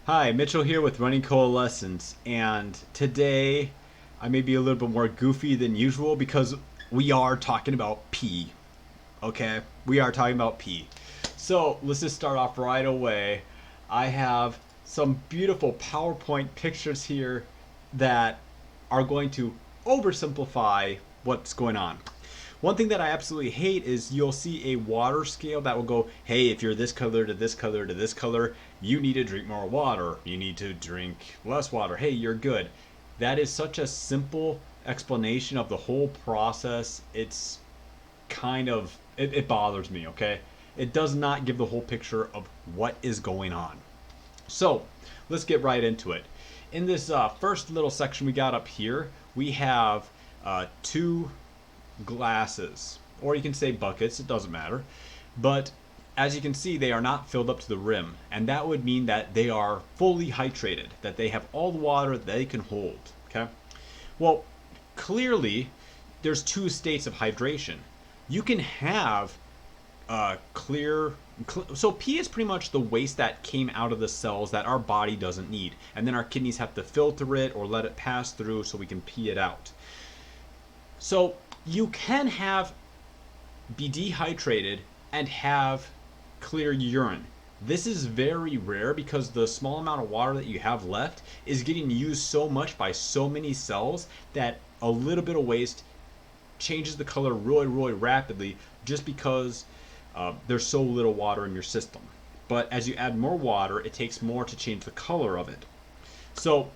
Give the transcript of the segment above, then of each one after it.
Hi, Mitchell here with Running Coalescence, and today I may be a little bit more goofy than usual because we are talking about pee. Okay? We are talking about pee. So let's just start off right away. I have some beautiful PowerPoint pictures here that are going to oversimplify what's going on. One thing that I absolutely hate is you'll see a water scale that will go, hey, if you're this color to this color to this color, you need to drink more water. You need to drink less water. Hey, you're good. That is such a simple explanation of the whole process. It's it bothers me, okay? It does not give the whole picture of what is going on. So let's get right into it. In this first little section we got up here, we have two glasses, or you can say buckets, it doesn't matter. But as you can see, they are not filled up to the rim, and that would mean that they are fully hydrated, that they have all the water they can hold. Okay? Well, clearly, there's two states of hydration. You can have clear. So pee is pretty much the waste that came out of the cells that our body doesn't need, and then our kidneys have to filter it or let it pass through so we can pee it out. So you can be dehydrated and have clear urine. This is very rare because the small amount of water that you have left is getting used so much by so many cells that a little bit of waste changes the color really, really rapidly just because there's so little water in your system. But as you add more water, it takes more to change the color of it. So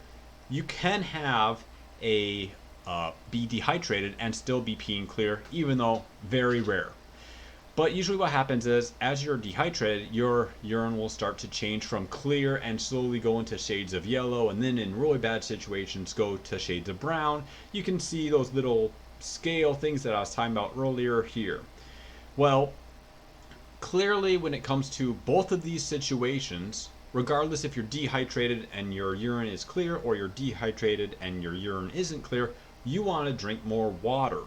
you can have a be dehydrated and still be peeing clear, even though very rare. But usually what happens is, as you're dehydrated, your urine will start to change from clear and slowly go into shades of yellow, and then in really bad situations go to shades of brown. You can see those little scale things that I was talking about earlier here. Well, clearly when it comes to both of these situations, regardless if you're dehydrated and your urine is clear or you're dehydrated and your urine isn't clear, you want to drink more water.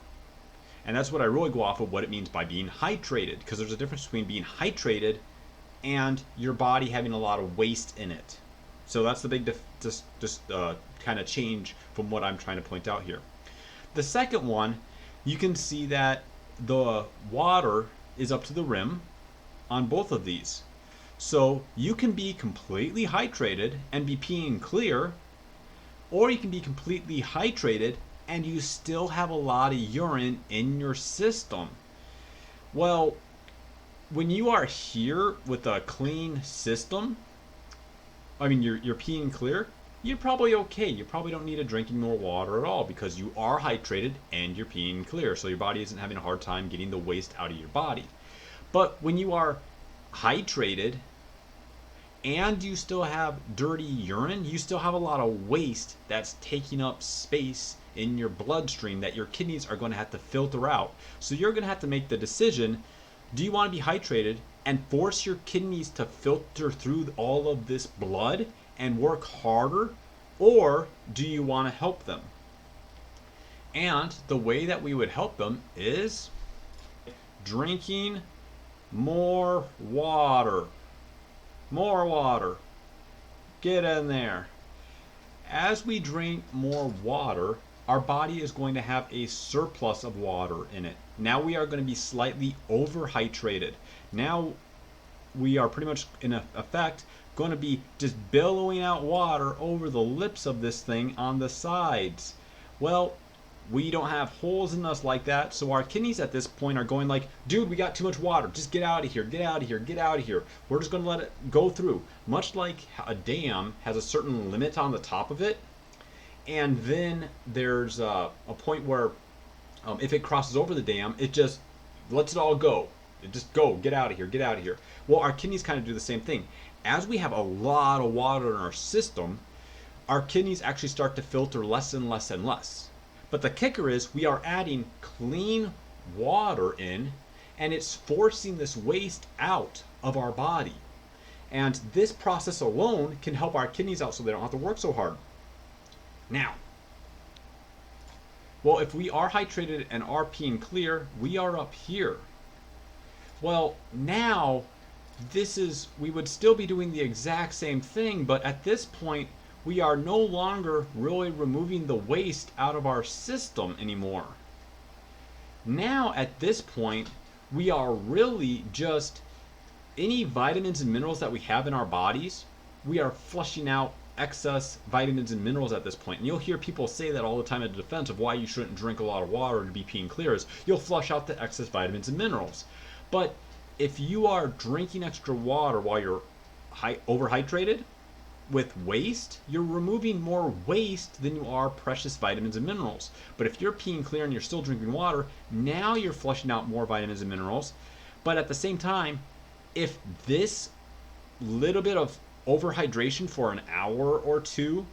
And that's what I really go off of what it means by being hydrated, because there's a difference between being hydrated and your body having a lot of waste in it. So that's the big kind of change from what I'm trying to point out here. The second one, you can see that the water is up to the rim on both of these. So you can be completely hydrated and be peeing clear, or you can be completely hydrated and you still have a lot of urine in your system. Well, when you are here with a clean system, you're peeing clear, you're probably okay. You probably don't need to drink any more water at all because you are hydrated and you're peeing clear. So your body isn't having a hard time getting the waste out of your body. But when you are hydrated and you still have dirty urine, you still have a lot of waste that's taking up space in your bloodstream that your kidneys are going to have to filter out. So you're going to have to make the decision, do you want to be hydrated and force your kidneys to filter through all of this blood and work harder, or do you want to help them? And the way that we would help them is drinking more water. More water. Get in there. As we drink more water, our body is going to have a surplus of water in it. Now we are going to be slightly overhydrated. Now we are pretty much in effect going to be just billowing out water over the lips of this thing on the sides. Well, we don't have holes in us like that, so our kidneys at this point are going like, dude, we got too much water, just get out of here, get out of here, get out of here. We're just going to let it go through. Much like a dam has a certain limit on the top of it, and then there's a point where if it crosses over the dam, it just lets it all go. It just go, get out of here, get out of here. Well, our kidneys kind of do the same thing. As we have a lot of water in our system, our kidneys actually start to filter less and less and less. But the kicker is we are adding clean water in, and it's forcing this waste out of our body. And this process alone can help our kidneys out so they don't have to work so hard. Now, well, if we are hydrated and are peeing clear, we are up here. Well, now we would still be doing the exact same thing, but at this point, we are no longer really removing the waste out of our system anymore. Now, at this point, we are really just any vitamins and minerals that we have in our bodies, we are flushing out excess vitamins and minerals at this point. And you'll hear people say that all the time in defense of why you shouldn't drink a lot of water to be peeing clear is you'll flush out the excess vitamins and minerals. But if you are drinking extra water while you're overhydrated with waste, you're removing more waste than you are precious vitamins and minerals. But if you're peeing clear and you're still drinking water, now you're flushing out more vitamins and minerals. But at the same time, if this little bit of overhydration for an hour or two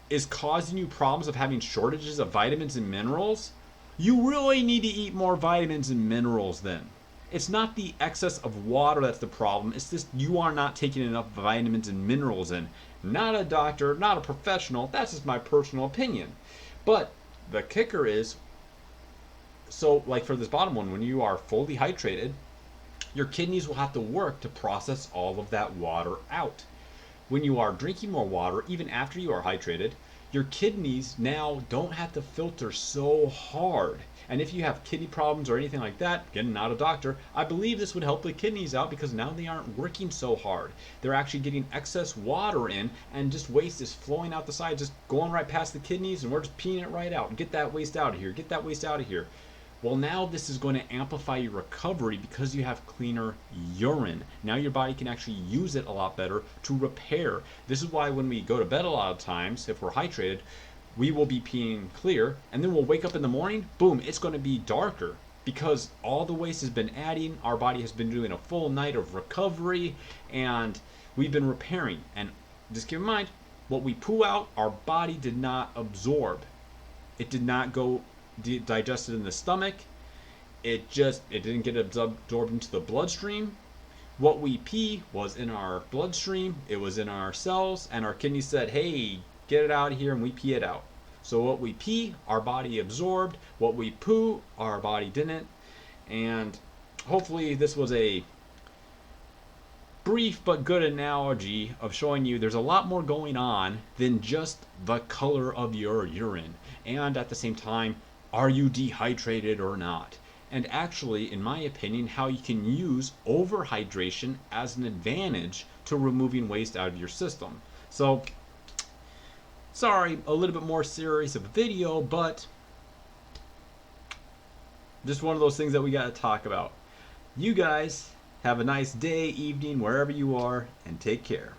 is causing you problems of having shortages of vitamins and minerals, you really need to eat more vitamins and minerals then. It's not the excess of water that's the problem, it's just you are not taking enough vitamins and minerals in. Not a doctor, not a professional, that's just my personal opinion. But the kicker is, so like for this bottom one, when you are fully hydrated, your kidneys will have to work to process all of that water out. When you are drinking more water, even after you are hydrated, your kidneys now don't have to filter so hard. And if you have kidney problems or anything like that, again, not a doctor, I believe this would help the kidneys out because now they aren't working so hard. They're actually getting excess water in and just waste is flowing out the side, just going right past the kidneys, and we're just peeing it right out. Get that waste out of here, get that waste out of here. Well, now this is going to amplify your recovery because you have cleaner urine. Now your body can actually use it a lot better to repair. This is why when we go to bed a lot of times, if we're hydrated, we will be peeing clear, and then we'll wake up in the morning, boom, it's going to be darker because all the waste has been adding, our body has been doing a full night of recovery, and we've been repairing. And just keep in mind, what we poo out, our body did not absorb. It did not go digested in the stomach. It didn't get absorbed into the bloodstream. What we pee was in our bloodstream, it was in our cells, and our kidneys said, hey, get it out of here, and we pee it out. So what we pee, our body absorbed. What we poo, our body didn't. And hopefully this was a brief but good analogy of showing you there's a lot more going on than just the color of your urine. And at the same time, are you dehydrated or not? And actually, in my opinion, how you can use overhydration as an advantage to removing waste out of your system. So, sorry, a little bit more serious of a video, but just one of those things that we got to talk about. You guys have a nice day, evening, wherever you are, and take care.